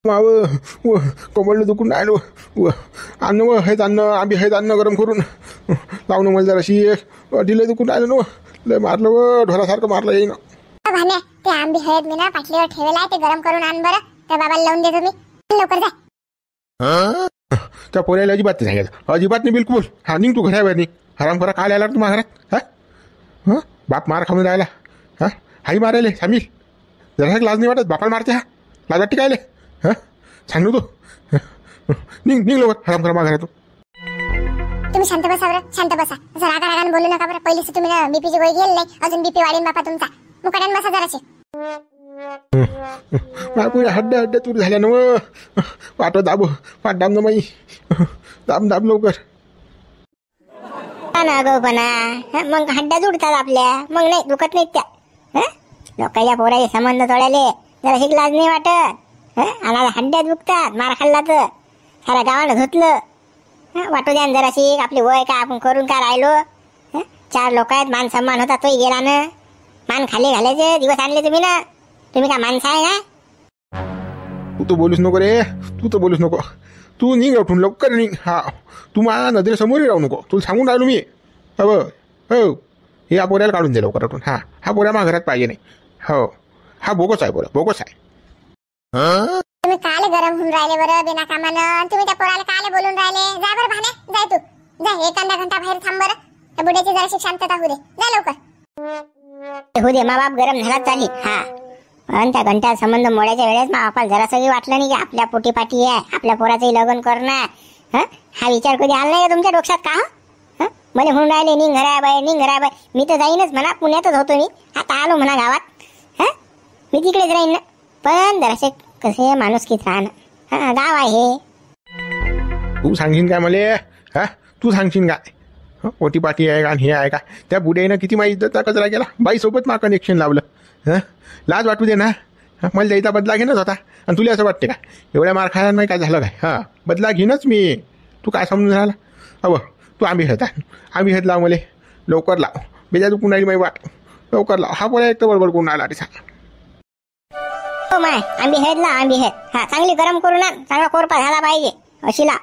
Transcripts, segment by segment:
माव व कोमडलं दुखून राहिलो व अन्न व हेच अन्न आंबी हेच अन्न गरम करून लावणं मला जराशी दिलं दुखून राहिलं ना लय मारलं व ढोरासारखं मारलं येईन. भाण्या ते आंबे हळद मी ना पाटलीवर ठेवलाय ते गरम करून आण बरं त्या बाबाला लावून देतो मी लवकर जा. त्या पोऱ्याला अजिबात नाही सांगायचं अजिबात नाही बिलकुल. हा निघ तू घराबाहेर निघ हराम करा काय आला तुम्हाला घरात. हा बाप मार खाऊन राहिला. हा हाही मारायले सामील जरा लाज नाही वाटत बापाला मारते. हा लाज वाटते कायले. हा सांग तू निघ निघ लवकर हराम करा मा घरातून. तुम्ही शांत बसा बरं शांत बसा. असं रागाने बोलू नका बरं. पहिलीच तुम्ही बीपीची गोळी घेतली नाही अजून बीपी वाढीन बापा तुमचा. मुकाट्याने बसा जराशी. बापू हड्ड्या हड्ड्या तूर झाल्या ना वाट दाब वाट दाब ना माई दाब दाब लवकर. मग हड्ड्या जुडतात आपल्या मग नाही दुखत नाहीत त्या. लोकांच्या पोराचे संबंध तोडायले जरा ही लाज नाही वाटत. आणि हड्ड्या दुखतात मार खाल्ला तर सारा गावानं धुतलं. वाटू द्या जराशी आपली वय काय आपण करून काय राहिलो. 4 लोक आहेत मान सन्मान होता तोही गेला ना. मान खाली घालायचे दिवस आणले तुम्ही ना. तुम्ही काय माणसं आहे का. तू तर बोलूच नको रे तू तर बोलूच नको. तू निघ उठून लवकर निघ. हा तू माझ्या नजरेसमोरही राहू नको. तुला सांगून राहिलो मी. हो हो हे या पोऱ्याला काढून दे लवकर उठून. हा हा पोऱ्या माझ्या घरात पाहिजे नाही. हो हा बोगस आहे पोरा बोगस आहे. तुम्ही काल गरम होऊन राहिले बरं बिना कामानं. तुम्ही त्या पोराला काल बोलून राहिले. जा बरं भाण्या जाय तू जा. एक अर्धा घंटा बाहेर थांब बरं. त्या बुड्याची जराशी शांतता होऊ दे. जा लवकर. होऊ दे मा बाप गरम झाला चाली. हा पण त्या घंटा संबंध मोड्याच्या वेळेस मा बापाला जरासंही वाटलं नाही की आपल्या पोटी पाठी आहे आपल्या पोराचंही लग्न करणार. हा विचार कधी आला नाही का तुमच्या डोक्यात का. मला म्हणून राहिले निघ घराबाई निघ घराबाई. मी तर जाईनच म्हणा पुण्यातच होतो मी. आता आलो म्हणा गावात. मी तिकडेच राहीन ना. पण जरासे कसे माणुसकीत राहणं. गाव आहे. तू सांगशील काय मले. हा तू सांगशील काय पोटी पाठी आहे का हे आहे का. त्या बुड्यानं किती माझी इज्जतचा कचरा केला. बाईसोबत मला कनेक्शन लावलं. लाज वाटू दे ना. मला द्यायचा बदला घेणंच होता. आणि तुला असं वाटते का एवढ्या मार खायला नाही काय झालं काय. हा बदला घेणंच मी. तू काय समजून राहिला. अव तू आंबी हेत आंबी हेत लाव मले लवकर लाव. बेजा तू कुणाली माही वाट लवकर लाव. हा पोळ्या एक तर बडबड करून आला सांग. हो माय आंबी हेत ला आंबी हेत. हा चांगली गरम करून आण. चांगला कोरपा झाला पाहिजे अशी ला.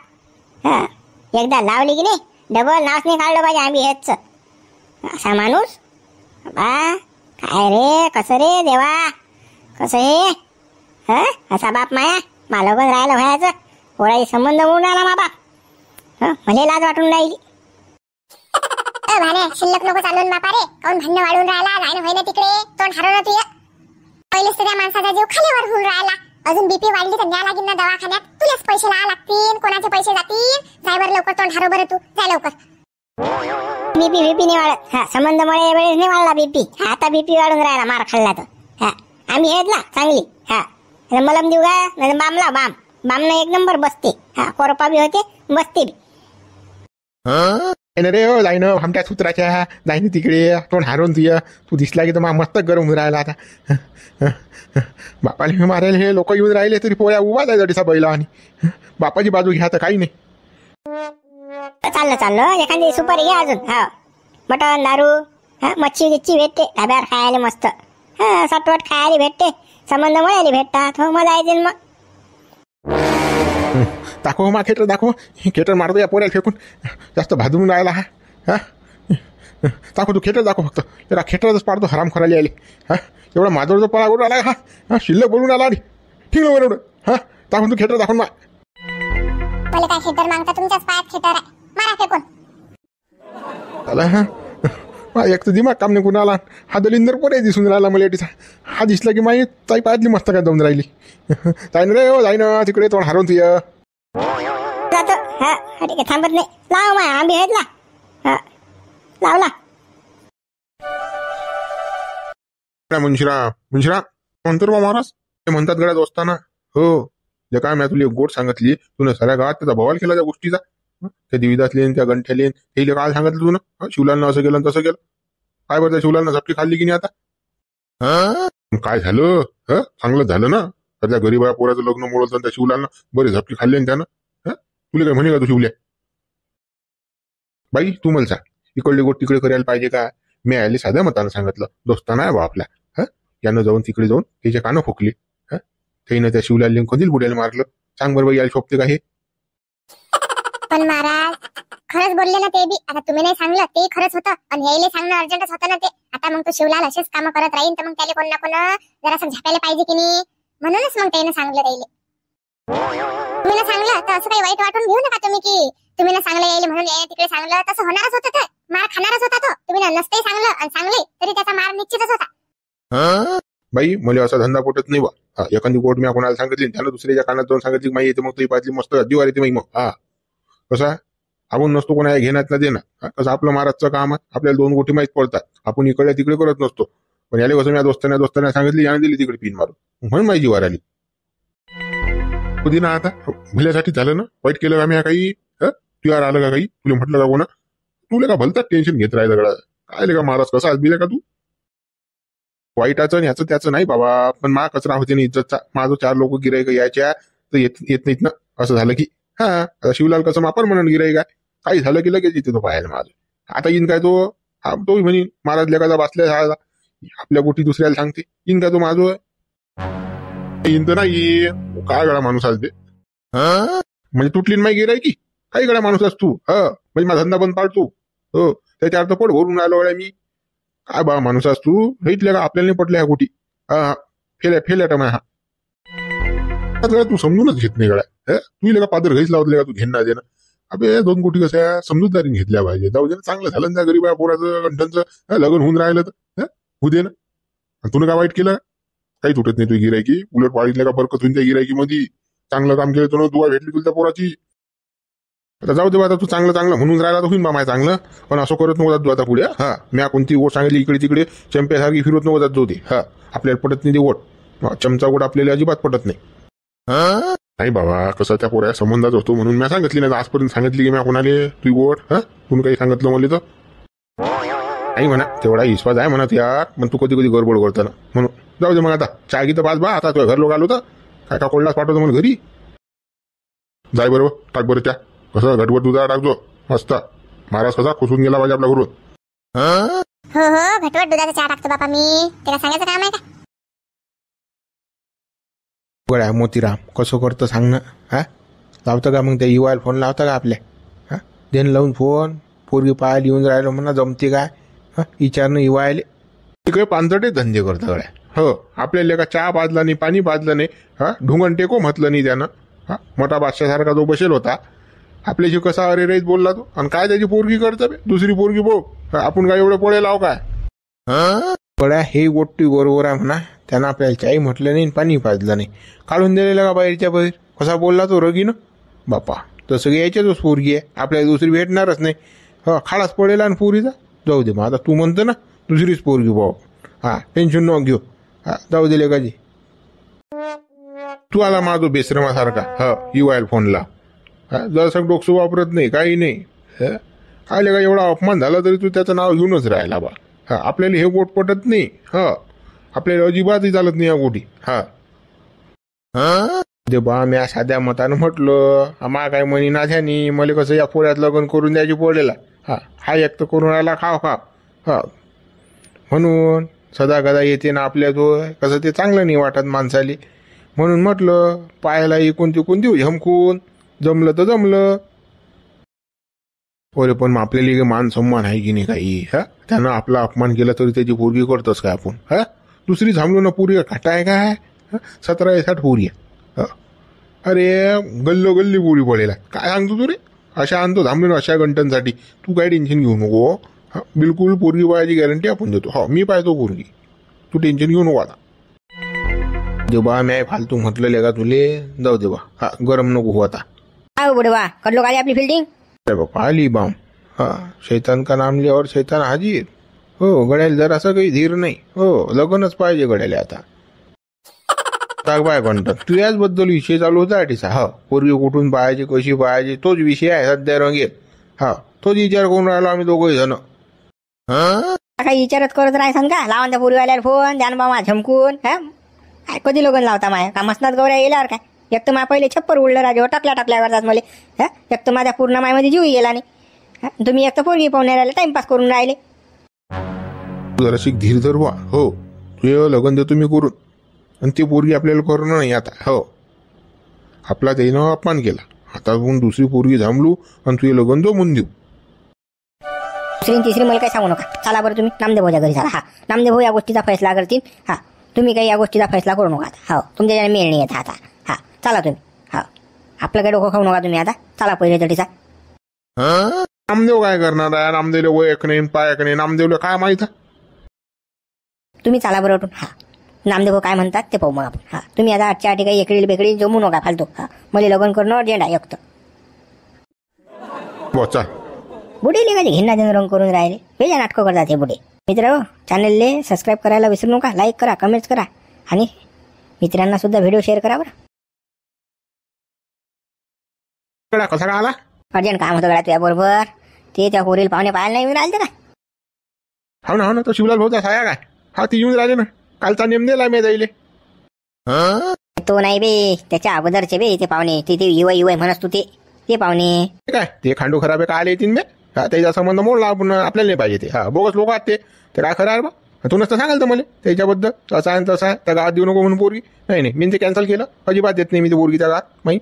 एकदा लावली की नाही डबल नावच नाही काढलं पाहिजे आंबी हेतच. असा माणूस बा काय रे कसं रे देवा कसं हे. असा बाप माया मालवण राहायला व्हायचं. पोराची संबंध म्हणून आला मा बाप. मला लाज वाटून राहिली. भाण्या शिल्लक नको चालून बापा रे. काऊन भांडण वाढून राहिला. जायनं होईना तिकडे तोंड हरवलं तुझं. पहिलेच तर त्या माणसाचा जीव खालीवर होऊन राहिला. अजून बीपी वाढली तर न्या लागेल ना दवाखान्यात. तुलाच पैसे लावा लागतील. कोणाचे पैसे जातील. जाय बरं लवकर तोंड हरव बरं तू जाय लवकर. बीपी नाही वाढत. संबंध मुळे वेळेस नाही वाढला बीपी. आता बीपी वाढून राहिला मार खाल्ला तर. आम्ही हेत ला चांगली. मलम देऊ का नाही बामला बाम बामना एक नंबर बसते. कोरपा बी होते बसते बी. रे हो जाईन आमच्या सूत्राच्या जाईन तिकडे तोंड हारून तुझ्या. तू दिसला की तर मा मस्त गरम होऊन राहिला आता. बापाला मारायला हे लोक येऊन राहिले तरी पोळ्या उभा जायचा दिसा बैला. आणि बापाची बाजू घ्या तर काही नाही. चाललं एखादी सुपारी घ्या अजून. मटण दारू मच्छी गिच्ची भेटते ढाब्यावर खायला मस्त. सटवट खायला भेटते. संबंध मिळाली भेटतात. हो मजा येते मग. दाखव मा खेटर दाखव. खेटर मारतो या पोऱ्याला फेकून. जास्त भाजून राहिला हा. दाखव तू खेटर दाखव फक्त. जरा खेटरच पाडतो हराम खोराली आले. एवढा माझं जो पळा करून आला हा शिल्लक बोलून आला. आणि ठीक आहे बरोबर. दाखव तू खेटर दाखवून मा. मला काय खेटर मागता तुमच्याच पायात खेटर आहे. मारा फेकून. चला एक तर दिमाग काम निघून आला. हा दलिंदर पोरे दिसून राहिला मला टीचा. हा दिसला की माही ताई पायातली मस्त काय जाऊन राहिली. जाईन रे हो जाईन तिकडे तोंड हारून तुझ्या. थांबत नाही. लाव माय आंबी आहेत ला. लावला मुंशिरा म्हणतो बा महाराज. ते म्हणतात गड्या दोस्ताना. हो जे काय मी तुला एक गोट सांगितली तुला साऱ्या गावात त्याचा बवाल केला त्या गोष्टीचा. त्या दिविदासलेन त्या गंठ्यालेन हे काय सांगितलं तुला. शिवलालनं असं केलं तसं केलं. काय बरं त्या शिवलालनं झपटी खाल्ली की नाही आता. काय झालं चांगलं झालं ना. तर त्या गरीबा पोराचं लग्न मोडलं त्या शिवलालनं बरे झपटी खाल्ली त्यानं. तुला काय म्हणे का तू शिवल्या बाई. तू मला सांग इकडली गोट तिकडे करायला पाहिजे का. मी आले साध्या मतानं सांगितलं दोस्ताना आहे बा आपल्या. यानं जाऊन तिकडे जाऊन त्याच्या कानं फुकली. त्यानं त्या शिवलाल कधीच बुड्याला मारलं? सांग बरं बाई, याला शोभते का हे? पण महाराज खरंच बोलले ना ते बी. आता तुम्ही नाही सांगलं ते खरंच होतं आणि यायला सांगणं अर्जंटच होतं ना ते. आता मग तो शिवलाल असेच कामं करत राहील तर मग त्याला कोण ना कोण जरासं झपायला पाहिजे की नाही. म्हणूनच मग त्यानं सांगलं त्याला. तुम्ही ना सांगलं तर असं काही वाईट वाटून घेऊ नका तुम्ही की तुम्ही ना सांगलं यायला म्हणून यायला तिकडे सांगलं. तसं होणारच होतं, ते मार खाणारच होता तो. तुम्ही ना नसतेही सांगलं आणि सांगले तरी त्याचा मार निश्चितच होता. बाई मला असा धंदा पटत नाही बा. एखादी गोट मी कोणाला सांगितली त्यानं दुसऱ्याच्या कानात जाऊन सांगितली माहिती येते, मग ती पाहिली मस्त जीवार येते माही. मग कसा आपण नसतो कोणा घेण्यात ना देणार. कसं आपलं महाराजचं काम आहे, आपल्याला 2 गोटी माहीत पडतात. आपण इकडे तिकडे करत नसतो. पण याला कसं मी दोस्ताना सांगितली, याने दिली तिकडे पिन मारून, म्हणून माझी जीवार आली. कधी ना आता भल्यासाठी झालं ना, वाईट केलं का मी काही? तुला आलं का काही? तुला म्हटलं का कोणा? तुला का भलतात टेन्शन घेत राहिलं गळा? काय का महाराज कसा आज बिला का तू? वाईटाचं आणि ह्याचं त्याचं नाही बाबा, पण मा कचरा होते ना इज्जतचा. माझं 4 लोक गिरायक यायच्या तर येत नाहीत ना. असं झालं की आता शिवलाल कसं मापर म्हणून गिरायक काय काही झालं की लगेच येते तो पाहायला माझं. आता येईन काय तो? तो म्हणे महाराज लेखाचा बसल्या आपल्या गोटी दुसऱ्याला सांगते. येईन काय तो माझं? येईन तर नाही. काय गळा माणूस आज ते? म्हणजे तुटली माही गिरायकी? काही गळा माणूस आज तू? म्हणजे माझा धंदा बंद पाडतो. हो त्याच्या अर्थ पोट भरून राहिलो गळ्या मी. काय बा माणूस आज तू? भेटल्या का आपल्याला नाही पटल्या ह्या गोटी? फेल्या टमा हा तू समजूनच घेत नाही गळ्या. तू का पादर घरीच लावतले का? तू घेणार दे ना. अबे 2 गोटी कशा समजूतदारीने घेतल्या पाहिजे. जाऊ दे ना, चांगलं झालं ना गरीब पोराचं गंठनचं लग्न होऊन राहिलं तर होऊ दे ना. तुला काय वाईट केलं? काही तुटत नाही तुझी गिरायकी. उलट वाढीतल्या का बरकत होईल त्या गिरायकी मध्ये. चांगलं काम केलं तर दुवा भेटली तुला त्या पोराची. आता जाऊ दे आता, तू चांगलं म्हणून राहिला तर होईन बा माय चांगलं. पण असं करत नको तू आता पुढे. मी कोणती गोट सांगितली इकडे तिकडे चंप्यासारखी फिरत नको जात. जाऊ दे. आपल्याला पटत नाही ती गोट. चमचा गोट आपल्याला अजिबात पटत नाही. नाही बाबा, कसं त्या पोऱ्या संबंधात होतो म्हणून मी सांगितली नाही. आजपर्यंत सांगितली की मी कोणाले तुझी गोट? तुम्ही काही सांगितलं मला तर नाही म्हणा. तेवढा विश्वास आहे म्हणा यार, पण तू कधी कधी गडबड करताना म्हणून. जाऊ दे मग आता चहा गीत पाच बा. आता तुझ्या घर लोक आलो तर काय का कोल्हास पाठवतो मला घरी. जाय बरोबर टाक बरं त्या. कसं घटवट दुधा टाकतो मस्त. महाराज कसा खुसून गेला पाहिजे आपल्या घरून. हो घटवट दुधाचा चहा टाकतो बापा मी. त्याला सांगायचं काम आहे का? गड्या मोतीराम कसं करतं सांग ना. लावतं का मग त्या युवायला फोन लावता का आपल्या? देन लावून फोन. पोरगी पाहायला येऊन राहिलो म्हणा जमते काय? विचारणं युवायले तिकडे पांचटे धंदे करतं गड्या. हो आपल्याला का चहा पाजला नाही, पाणी पाजलं नाही, ढुंगण टेको म्हटलं नाही त्यानं. मोठा बादशासारखा जो बसेल होता आपल्याशी कसा अरे रेच बोलला तो. आणि काय त्याची पोरगी करतं बे? दुसरी पोरगी बो. आपण काय एवढं पोळे लाव काय? गड्या हे गोष्टी बरोबर आहे म्हणा. त्यानं आपल्याला चाही म्हटलं नाही, पाणी पाजलं नाही, काढून दिलेलं का बाहेरच्या बाहेर. कसा बोलला तो रगीनं बापा. तसं यायच्याच पोरगी आहे, आपल्याला दुसरी भेटणारच नाही. खाडाच पडेल आणि पोरीचा. जाऊ दे मग आता तू म्हणतो ना दुसरीच पोरगी भाऊ. टेन्शन न घेऊ. जाऊ दिले काजी. तू आला माझो बेसरमासारखा युवायला फोनला. जसं डोकसं वापरत नाही काही नाही. आले का एवढा अपमान झाला तरी तू त्याचं नाव घेऊनच राहिला बा. आपल्याला हे गोट पटत नाही. आपल्याला अजिबातही चालत नाही या गोटी. दे बा मी साध्या मतानं म्हटलं मा काय म्हणी नाझ्यानी मला कसं या पोऱ्यात लग्न करून द्यायची पडेला. हा एक तर करून राहिला खाव म्हणून सदा गदा येते ना आपल्या जो. कसं ते चांगलं नाही वाटत माणसाली. म्हणून म्हटलं पायाला इकून तिकून देऊ झमकून. जमलं तर जमलं. अरे पण आपल्याला मान सन्मान आहे की नाही काही? त्यानं आपला अपमान केला तरी त्याची पोरगी करतोच काय आपण? दुसरी थांबलो ना पोरी खाटा आहे काय? 17-60 पोरी आहे. अरे गल्ली पोरी पडेला काय सांगतो तू रे? अशा आणतो थांबलो ना अशा घंटांसाठी. तू काय टेन्शन घेऊ नको. बिलकुल पोरगी पाहायची गॅरंटी आपण देतो. मी पाहतो पोरगी. तू टेन्शन घेऊ नको आता. दे बा मी फालतू म्हटलं का तुले. जाऊ दे बा. गरम नको हो आता. बुडवा कडलो काय आपली फिल्डिंग. अरे बापा आली बाम. शैतान का नाम लिहावर शैतान हाजीर. हो गड्याला जर असं काही धीर नाही. हो लग्नच पाहिजे गड्याला आता. टाक बाय कंटन तू याचबद्दल विषय चालू होता टीसा. पोरगी कुठून पाहायची कशी पाहायची तोच विषय आहे सध्या रंगेल. तोच विचार करून राहिलो आम्ही दोघंही जण. काही विचारत करत राहायचं का? लावून त्या पोरीवाल्याला फोन द्यान बाबा झमकून. कधी लग्न लावता माय का मसनात गौऱ्या गेल्यावर काय? एक तर मा पहिले छप्पर उडलं राजे टाकल्या करतात मला. एक तर माझ्या पूर्ण मायमध्ये जीव गेला नाही. तुम्ही एक तर पोरगी पाहुणे राहिले टाइमपास करून राहिले. जरा शिक धीर धर वा. हो तू लग्न देतो मी करून. आणि ती पोरगी आपल्याला करणं नाही आता. हो, आपला त्यानं अपमान केला, आता आपण दुसरी पोरगी थांबलू आणि तुझे लग्न जमून देऊ. दुसरी तिसरी मला काही सांगू नका. चला बरं तुम्ही नामदेव भाऊच्या घरी चला. हा, नामदेव भाऊ या गोष्टीचा फैसला करतील. हा, तुम्ही काही या गोष्टीचा फैसला करू नका आता. हो, तुमच्या ज्याने मेळ नाही येत आता. हा, चला तुम्ही. हा, आपलं काही डोकं खाऊ नका तुम्ही आता. चला पहिले तटीचा. नामदेव काय करणार आहे? नामदेवला वयक नाही पायक नाही, नामदेवला काय माहित आहे? तुम्ही चला बरं उठून. हा, नामदेव भाऊ काय म्हणतात ते पाहू मग आपण. हा, तुम्ही आता आजच्या आठी काही एकडील बेकडी जमू नका फालतू. हा, मला लग्न करणं अर्जंट आहे एकतर. बोचा बुडीले का घेणं रंग करून राहिले वेगळ्या नाटकं करतात हे बुडे. मित्र चॅनलले सबस्क्राईब करायला विसरू नका. लाईक करा, कमेंट्स करा आणि मित्रांना सुद्धा व्हिडिओ शेअर करा बरं. कसा का आला? अर्जंट काम होतं गड्या तुझ्या बरोबर. ते त्या पोरील पाहुणे पाहायला नाही येऊन राहिले का? हो ना, हो ना, तो शिवलाल भाऊचा साया काय? हा, ती येऊन राहिले ना. कालचा नेम दिला मी जाईले. तो नाही बे, त्याच्या अगोदरचे बे ते पाहुणे. ते युवा म्हणस तू ते पाहुणे. काय ते खांडू खराबे काय आले येतील बे? हा, त्याचा संबंध मोडला आपण, आपल्याला नाही पाहिजे ते. हा, बोगस लोक आहेत ते काय खरं आहे बा? तू नसतं सांगाल तर मला त्याच्याबद्दल तसा आहे तसा आहे. त्या गावात देऊ नको म्हणून पोरगी. नाही, मी ते कॅन्सल केलं. अजिबात देत नाही मी ते पोरगी त्या गावात. माही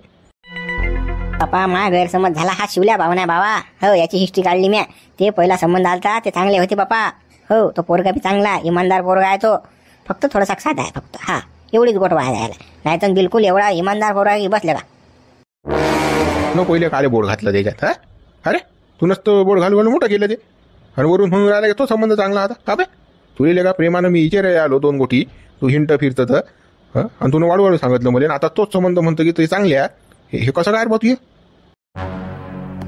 बापा माझा गैरसमज झाला. हा शिवल्या भावना बाबा. हो, याची हिस्ट्री काढली म्या. ते पहिला संबंध आलता ते चांगले होते बापा. हो, तो पोरगा बी चांगला इमानदार पोरगा आहे तो. फक्त थोडासा साधा आहे फक्त. हा, एवढीच गोट व्हायला जायला. नाही तर बिलकुल एवढा इमानदार पोरगा की बसले का? न पहिले काले बोर्ड घातलं त्याच्यात. हा, अरे तू नसतं बोर्ड घालून मोठं केलं ते. आणि वरून म्हणून राहिला तो संबंध चांगला होता का बे? तुला का प्रेमानं मी विचारायला आलो 2 गोटी. तू हिंट फिरत तर आणि तुला वाढवाडू सांगितलं मला. आता तोच संबंध म्हणतो की ते चांगले आहे. हे कसं काय बा तू?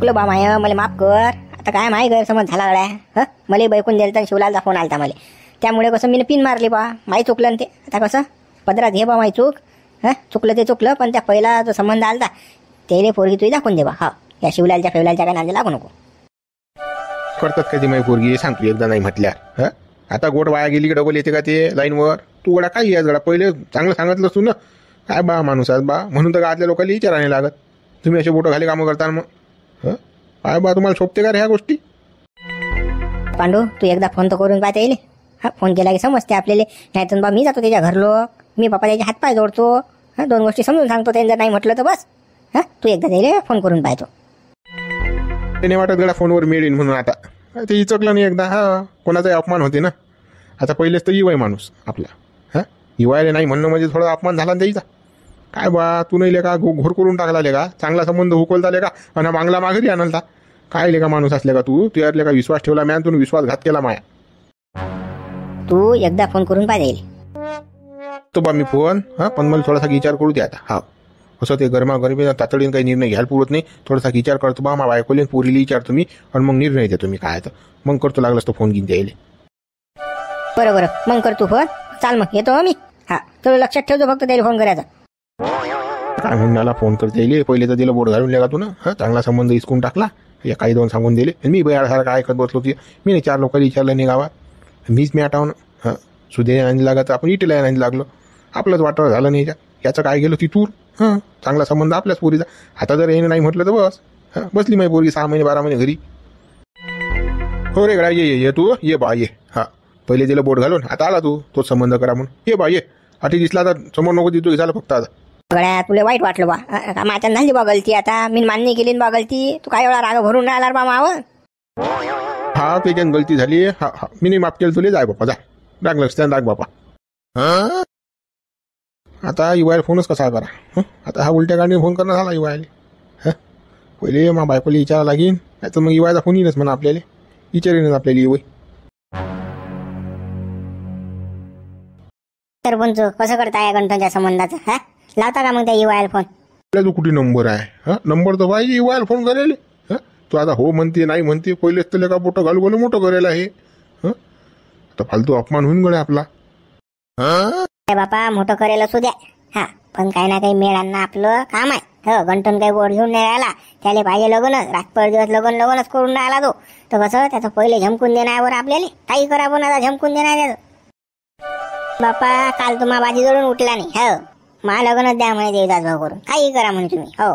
तुला बा माय मला माफ कर. आता काय माही गैरसमज झाला गड्या. हा, मला बैकून द्यायला तर शिवलालचा फोन आलता मला. त्यामुळे कसं मी पिन मारली बा. माही चुकलं ते. आता कसं पदरात घे बा माही चूक. हा, चुकलं ते चुकलं. पण त्या पहिला जो संबंध आलता त्याला पोरगी तुझी दाखवून दे बा. हा, या शिवलालच्या फेवलालच्या काय नांदी लागू नको. करतात का ती माही पोरगी? सांगतो एकदा नाही म्हटल्या. हा, आता गोट वाया गेली की डबल येते का ते लाईनवर? तू गडा काही आहे गडा, पहिले चांगलं सांगितलं तू ना. काय बा माणूस आहे बा, म्हणून तर गावातल्या लोकांना विचारा नाही लागत. तुम्ही असे बोटं घाले कामं करता मग. हं, काय बा तुम्हाला शोभते का रे ह्या गोष्टी? पांडू तू एकदा फोन तर करून पाहता येईल. हा, फोन केला की समजते आपल्याला. नाहीतर बा मी जातो त्याच्या घरलो. मी बापा त्याचे हातपाय जोडतो. हा, 2 गोष्टी समजून सांगतो. त्यांनी जर नाही म्हटलं तर बस. हा, तू एकदा त्याला फोन करून पाहतो. ते नाही वाटत गडा फोनवर मिळेल म्हणून. आता ते इचकलं नाही एकदा. हा, कोणाचाही अपमान होते ना. आता पहिलेच तर युवाय माणूस आपला. हा, युवायला नाही म्हणणं म्हणजे थोडा अपमान झाला ना त्याचा. काय बा तू नाही लेका घोर करून टाकला लेका. चांगला संबंध हुकलता लेका आणि मागला माघारी आणलता. काय लेका माणूस असले का तू? तुझ्यातले का विश्वास ठेवला म्या, तू विश्वासघात केला माया. तू एकदा फोन करून पाहता येईल तो बा मी फोन. हा, पण मला थोडासा विचार करू दे आता. हा, असं ते गरमागरमी तातडीने काही निर्णय घ्यायला पुरत नाही. थोडासा विचार करतो बा. मा बायकोले पोरीला विचारतो मी आणि मग निर्णय देतो मी काय तर. मग करतो लागलास तो फोन घेऊन द्यायला. बरोबर मग कर तू फोन. चाल मग येतो मी. हा, तुला लक्षात ठेवतो फक्त त्याला फोन करायचा. काय म्हणण्याला फोन करता येईल? पहिले तर तिला बोट घालून लेगा तू ना. हा, चांगला संबंध हिसकून टाकला. या काही 2 सांगून दिले. मी बयासारखा ऐकत बसलो ती. मी नाही 4 लोकांनी विचारलं नाही गावात. मीच मी आठावून. हां, सुदे आणली लागत आपण इटला आणली लागलो. आपलंच वाटवं झालं नाही. याचं काय गेलं ती तूर. हां, चांगला संबंध आपल्याच पोरीचा. आता जर येणं नाही म्हटलं तर बस. हां, बसली माझी पोरगी 6 महिने 12 महिने घरी. हो रे गडा, ये तू ये बा ये. हां, पहिले तिला बोट घालून आता आला तू तोच संबंध करा म्हणून. ये बा ये. आठी दिसला तर समोर नको तिथं झालं फक्त. आता गड्या तुला वाईट वाटलं बा. माझ्या झाली बा गलती. आता मी मान्य केली बा गलती. तू काय एवढा राग भरून राहिला बा मावं? हा, त्याच्यानं गलती झाली. हा हा, मी नाही माफ केलं तुला. जाय बापा जा. राग लक्ष राग बापा. हां, आता युवायला फोनच कसा करा. हं, आता हा उलट्या गाडीने फोन करणं झाला युवायला. हां, पहिले मा बायकोला विचारा लागेल. नाही तर मग युवायचा फोन येईनच म्हणा आपल्याला. विचारेनच आपल्याला युवाई. सरपंच कसं करताय गणपतीच्या संबंधाचं? हा, लावता का मग त्या युवायला फोन? जो कुठे नंबर आहे? हा, नंबर तर पाहिजे युवायला फोन करायला. हा, तू आता हो म्हणते नाही म्हणते. पहिलेच तर लेका मोठं घालू घालू मोठं करायला आहे. हं, आता फालतू अपमान होऊन गड्या आपला. काय बापा मोठं करेल असू द्या. हा, पण काही ना काही मेळांना आपलं काम आहे. हो, गंटन काही गोड घेऊन नाही राहिला. त्याला पाहिजे लग्नच. रातभर दिवस लगनच करून राहिला तो. तर कसं त्याचं पहिले झमकून देण्यावर आपल्याला काही करा पण आता झमकून देणार त्याचं. बापा काल तुम्हा बाजी जोडून उठला नाही. हो, मा लग्नच द्या म्हणे देवदास भाऊ करून. काही करा म्हणे तुम्ही. हो,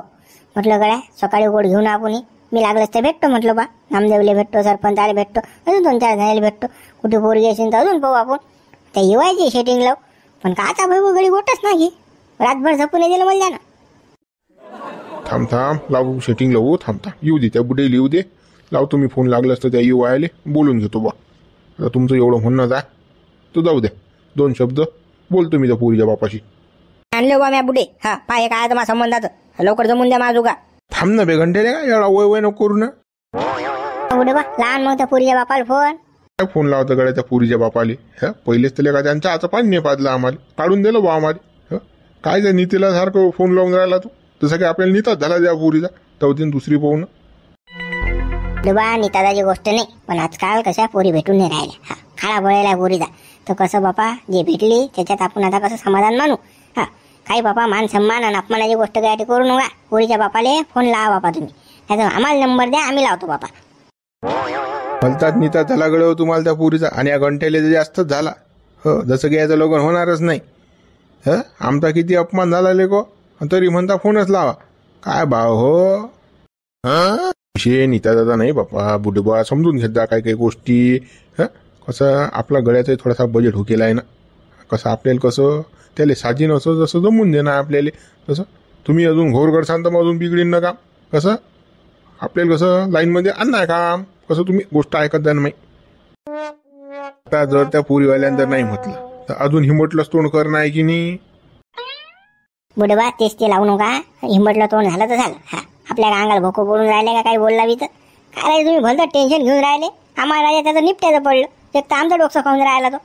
म्हटलं गड्या सकाळी गोड घेऊन आपण मी लागलंच तर भेटतो म्हटलं बा. नामदेवले भेटतो, सरपंचाला भेटतो, अजून 2-4 जणांना भेटतो. कुठे पोरगी असेल तर अजून पाहू आपण. त्या युवायची सेटिंग लावू. पण काचा भाऊ गडी गोटच नाही रातभर झपून दिलं मला ना. थांब थांब लावू सेटिंग लावू थांब येऊ दे त्या बुडे येऊ दे लावतो मी फोन लागलं असतं त्या येऊ आले बोलून घेतो बा. आता तुमचं एवढं म्हणणं जा तर जाऊ द्या 2 शब्द बोलतो मी त्या पोरीच्या बापाशी. आणले बा म्या बुडे हा पाय काय माझ्या संबंधात लवकर जमून द्या माझू का. थांब ना बे घंटे का एवढा वय नको करू ना. बुडे बा लहान मग त्या पोरीच्या बापाला फोन काय फोन लावतं गड्या त्या पोरीच्या बापाले. हा पहिलेच तर का त्यांच्या हाचं पाणी नाही पाजलं आम्हाला काढून दिलं बा आम्हाला. काय त्या नीतीला सारखं फोन लावून राहिला तू तसं काय आपल्याला नीताच झाला त्या पोरीचा तवतीन दुसरी पाहून. बा नीताची गोष्ट नाही पण आजकाल कशा पोरी भेटून नाही राहिल्या. हा खाळा बळेला पोरीचा तर कसं बापा जे भेटली त्याच्यात आपण आता कसं समाधान मानू. हा काही बापा मान सन्मान आणि अपमानाची गोष्ट काय करू नका. पोरीच्या बापाले फोन लावा बापा तुम्ही त्याचा आम्हाला नंबर द्या आम्ही लावतो बापा. भलतात नीता झाला गड तुम्हाला त्या पोरीचा आणि या घंट्याला जास्तच झाला. हो जसं की याचं लग्न होणारच नाही. आमचा किती अपमान झाला लेको तरी म्हणता फोनच लावा. काय भाव हो विषय नीता दादा नाही बापा बुडबा समजून घेत जा काही गोष्टी. कसं आपला गळ्याचा थोडासा बजेट हो केला आहे ना. कसं आपल्याला कसं त्याला साजीन असं जसं जमून देणार आपल्याला तसं तुम्ही अजून घोर करसान तर मग अजून बिघडीन ना काम. कसं आपल्याला कसं लाईनमध्ये आणणार काम कसं तुम्ही गोष्ट ऐकत जा नाही. आता जर त्या पोरीवाल्यांतर नाही म्हटलं तर अजून हिमटलंच तोंड करणं आहे की नाही. बुडबा तेच ते लावू नका हिंबटलं तोंड झालं तर झालं. हा आपल्या अंगाला भोको बोलून राहिले का काही बोलला बी तर काय तुम्ही भलतं टेन्शन घेऊन राहिले. आम्हाला राजा त्याचं निपट्याचं पडलं एक तर आमचं डोकं खाऊन राहिला तो.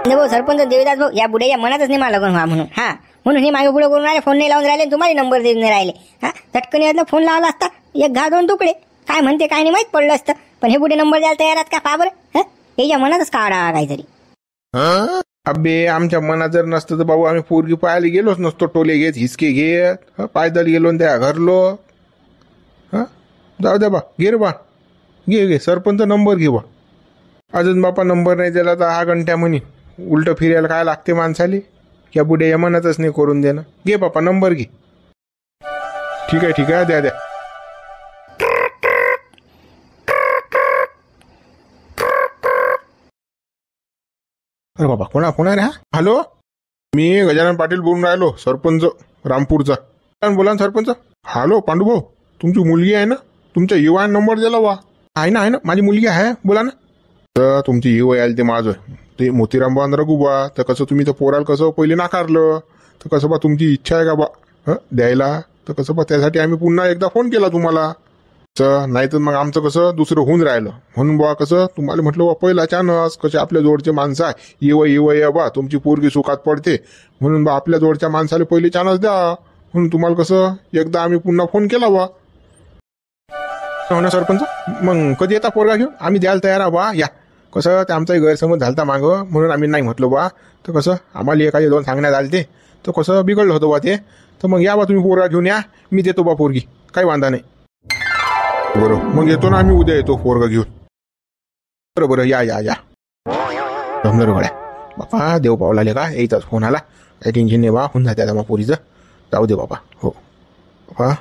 भाऊ सरपंच देवीदास भाऊ या बुड्याच्या मनातच नाही मला लग्न व्हा म्हणून. हा म्हणून हे मागे पुढे करून राहिले फोन नाही लावून राहिले तुम्हाला नंबर देऊन नाही राहिले. हा चटकन यातला फोन लावला असता एक घा 2 तुकडे काय म्हणते काय नाही माहीत पडलं असतं. पण हे बुडे नंबर द्यायला तयार आहेत का पा बरं. याच्या मनातच काढा काहीतरी. अबे आमच्या मनात जर नसतं तर बाबू आम्ही पोरगी पाहायला गेलोच नसतो. टोले घेत हिसके घेत पायदल गेलो त्या घरलो. जाऊ द्या बा घे रे बा घे सरपंच नंबर घे बा. अजून बापा नंबर नाही दिला तर हा घंट्या म्हणी उलट फिरायला काय लागते माणसाली. या बुड्या मनातच नाही करून देणं. घे बापा नंबर घे. ठीक आहे द्या द्या. अरे बाबा कोणा फोन आहे रे हा. हॅलो मी गजानन पाटील बोलून राहिलो सरपंच रामपूरचा. बोला ना सरपंच. हॅलो पांडुभाऊ तुमची मुलगी आहे ना तुमच्या युवा नंबर दिला वा. आहे ना माझी मुलगी आहे बोला ना. तर तुमची युवा यायला ते माझं ते मोतीराम बा रघुबा तर कसं तुम्ही तर पोराला कसं पहिले नाकारलं तर कसं बा तुमची इच्छा आहे का बा द्यायला तर कसं बा त्यासाठी आम्ही पुन्हा एकदा फोन केला तुम्हाला. नाही तर मग आमचं कसं दुसरं होऊन राहिलं म्हणून बा कसं तुम्हाला म्हटलं बा पहिला चानस कसे आपल्या जोडचे माणसं आहे येव बा तुमची पोरगी सुखात पडते म्हणून बा आपल्या जोडच्या माणसाला पहिले चानस द्या म्हणून तुम्हाला कसं एकदा आम्ही पुन्हा फोन केला बा. हो ना सरपंच मग कधी येता पोरगा घेऊन आम्ही द्यायला तयार आहे बा. या कसं ते आमचाही गैरसमज झालता मागं म्हणून आम्ही नाही म्हटलो बा. तर कसं आम्हाला एखादी 2 सांगण्यात आले ते तर कसं बिघडलं होतं बा ते. तर मग या बा तुम्ही पोरगा घेऊन या मी देतो बा पोरगी काही वांधा नाही. बरं मग येतो ना आम्ही उद्या येतो पोरगा घेऊन. बरं या जमलं गड्या बापा देव पावला का यायचाच फोन आला. काही टेन्शन नाही बा होऊन जाते आता मग पोरीचं. जाऊ दे बापा. हो बापा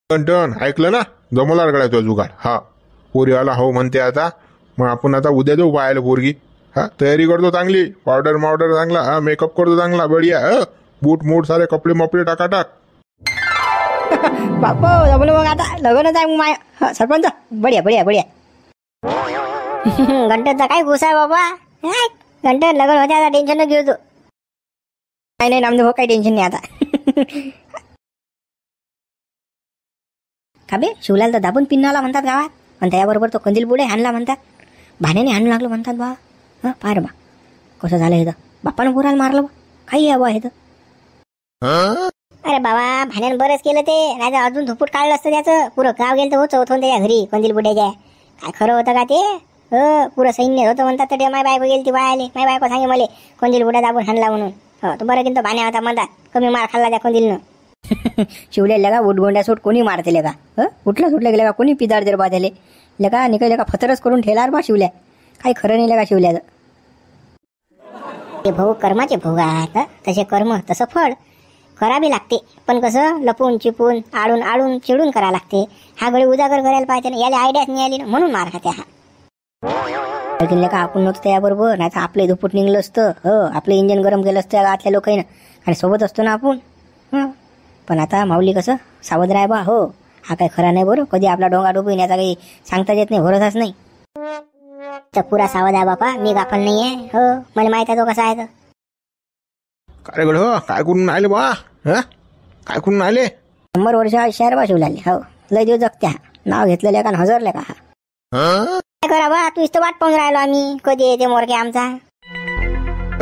टन ऐकलं ना जमवणार गड्या तो जुगाड. हा पोरी आला हो म्हणते आता मग आपण आता उद्या देऊ पाहायला पोरगी. हा तयारी करतो चांगली पावडर चांगला. हा मेकअप करतो चांगला बढिया. बूट मूट सारे कपडे मपडे टाक. बापा जमलं मग आता लग्नच आहे माय. सरपंच बढिया घंटाचा काय घुस आहे बाबा. घंटा लग्न होते आता टेन्शन न घेऊ तू. नाही नामदेव भाऊ काही टेन्शन नाही आता. का बे शिवलाल तर दाबून पिन्नाला म्हणतात गावात आणि त्याबरोबर तो कंदील पुढे हाणला म्हणतात. भाण्याने हाणू लागलो म्हणतात बा. पार बा कसं झालं हे तर बाप्पानं पोराला मारलं बा. काही आहे बा हे तर. अरे बाबा भाण्यानं बरंच केलं ते नाही तर अजून धुपूट काढलं असतं त्याचं. पुरं गाव गेलं तर होतं होतं त्याच्या घरी कंदील बुड्याच्या. काय खरं होतं का ते. पुरं सैन्य होतं म्हणतात तर माय बायको गेली ती बायाले. माय बायको सांगे मला कंदील बुड्या दाबून हाणला म्हणून. हो तो बरं की तो भाण्या होता म्हणतात कमी मार खाल्ला त्या कंदीलनं. शिवलेल्या का उठगोंड्या सोट कोणी मारते का. उठलं सुटलं गेलं का कोणी पिदार जर बाधले लगा निघाले का फतरच करून ठेलार बा शिवल्या. काही खरं नाही लगा शिवल्याचं. ते भाऊ कर्माचे भोग आहेत तसे कर्म तसं फळ. करावी लागते, पण कसं लपून चिपून आडून आडून चिडून करावं लागते. हा गडी उजागर करायला पाहिजे ना, याला आयडियाच नाही आली ना, म्हणून मार खाते हा. किल्ले का आपण नव्हतं त्याबरोबर, नाही तर आपलं दुप्पट निघलं असतं. हो, आपलं इंजिन गरम केलं असतं गावातल्या लोकांना, आणि सोबत असतो ना आपण. पण आता माऊली कसं सावध राय बा. हो, हा काही खरा नाही बरं, कधी आपला डोंगा डोबून याचा काही सांगता येत नाही, भरोसाच नाही. तर पुरा सावध आहे बापा, मी गाफल नाहीये. हो, मला माहित आहे तो कसा आहे तर. काय गड हो, काय करून आले बा? काय करून आले? 100 वर्ष शहर बा शिवलाले. हो, लय दिवस जगत्या. नाव घेतलेलं का हजरले का हा. काय करा बा, तू इथं वाट पाहून राहिलो आम्ही, कधी येते मोरके आमचा.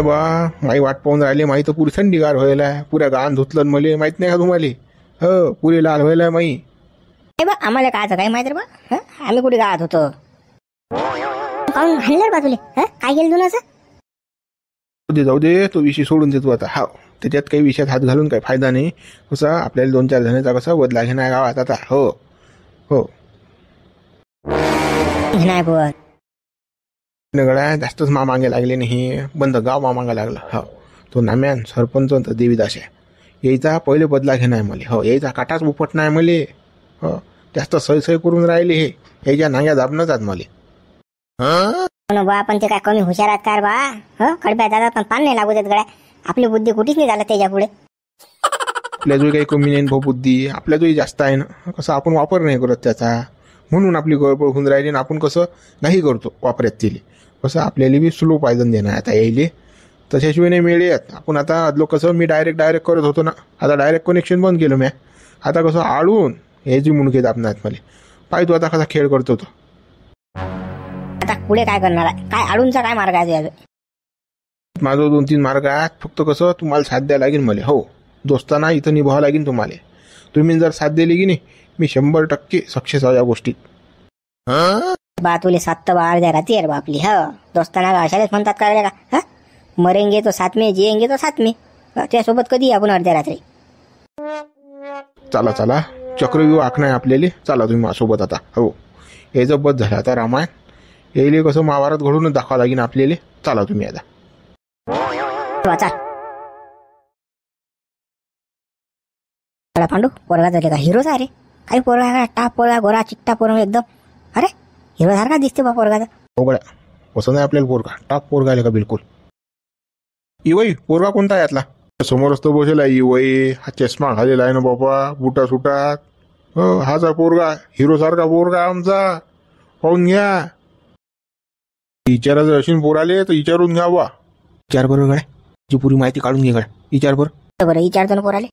बा माई वाट पाहून राहिले, माई तर पुरी थंडीगार व्हायला, पुऱ्या गाण धुतलं मले, माहित नाही का तुम्हाला? हो, पुरी लाल व्हायला माई. बा आम्हाला कायचं काही माहिती रे बा. आम्ही कुठे गावात होतो. काऊन हाणलं बा तुले? काय केलं तू असं? जाऊ दे, तो विषय सोडून देतो आता. हा, त्याच्यात काही विषयात हात घालून काही फायदा नाही. कसं आपल्याला 2-4 जणांचा कसा बदला घेणार गावात आता. हो हो, नाही बोल गड्या जास्तच मा मागे लागले नाही, बंद गाव मा मागा लागला. हो, तो नाम्यान सरपंच तर देवीदास आहे, यायचा पहिले बदला घेणार मले. हो, यायचा काटाच उपट नाही मले. हो, जास्त सै करून राहिले हे, याच्या नांग्या दाबणच आहेत मले. बा पण ते काय कमी हुशार आहेत काय बा? हो, कडब्या जातात पण पान नाही लागू देत गड्या. आपली बुद्धी कुठेच नाही झालं त्याच्या पुढे. आपल्या जो काही कमी नाही भाऊ बुद्धी, आपल्या जोही जास्त आहे ना. कसं आपण वापर नाही करत त्याचा, म्हणून आपली गडबड होऊन राहिली ना. आपण कसं नाही करतो वापरत तिले. कसं आपल्याला बी स्लो पायदन देणार आता यायले, तशाशिवाय नाही मिळेल. आपण आता लोक कसं मी डायरेक्ट करत होतो ना, आता डायरेक्ट कनेक्शन बंद केलं मी. आता कसं आडून याची मुंडके दाबणार आहेत मला. पाय तू आता कसा खेळ करतो तो. आता पुढे काय करणार आहे? काय आडूनचा काय मार्ग आहे तुझ्या? माझं 2-3 मार्ग आहेत. फक्त कसं तुम्हाला साथ द्यायला लागेल मला. हो, दोस्तांना इथं निभावं लागेल तुम्हाला. तुम्ही जर साथ दिली की नाही, मी 100% सक्सेस आहे या गोष्टीत. बा तुले 7 बा अर्ध्या रात्री आहे बा आपली. हो, दोस्ताना अशाच म्हणतात का का? मरेंगे तो साथ में, जिएंगे तो साथ में. त्यासोबत कधी आपण अर्ध्या रात्री. चला चला, चक्रव्यूह आखणं आहे आपल्याला. चला तुम्ही माझ्यासोबत आता. हो, याचं बस झालं आता रामायण. यायले कसं महाभारत घडूनच दाखवा लागेल आपल्याला. चला तुम्ही आता. पांडू पोरगा झाले का? हिरोच आहे रे. काही पोरगा टाप पोरगा, गोरा चिट्टा पोरगा एकदम. अरे हिरो सारखा दिसते बा पोरगा. पोगळ्या पसंत आहे आपल्याला पोरगा. टाप पोरगा आले का बिलकुल. इवई पोरगा कोणता आहे यातला? समोरच तो बसेल आहे इवई. हा चष्मा घालेला आहे ना बाबा, बुटा सुटात. हो, हाचा पोरगा हिरो सारखा पोरगा आमचा. पाहून घ्या. विचारायचं अशी पोर आले तर विचारून घ्या बा. विचार बरोबर गड्या, जी पुरी माहिती काढून घे गड्या. विचार बरं विचारतो ना पोराले.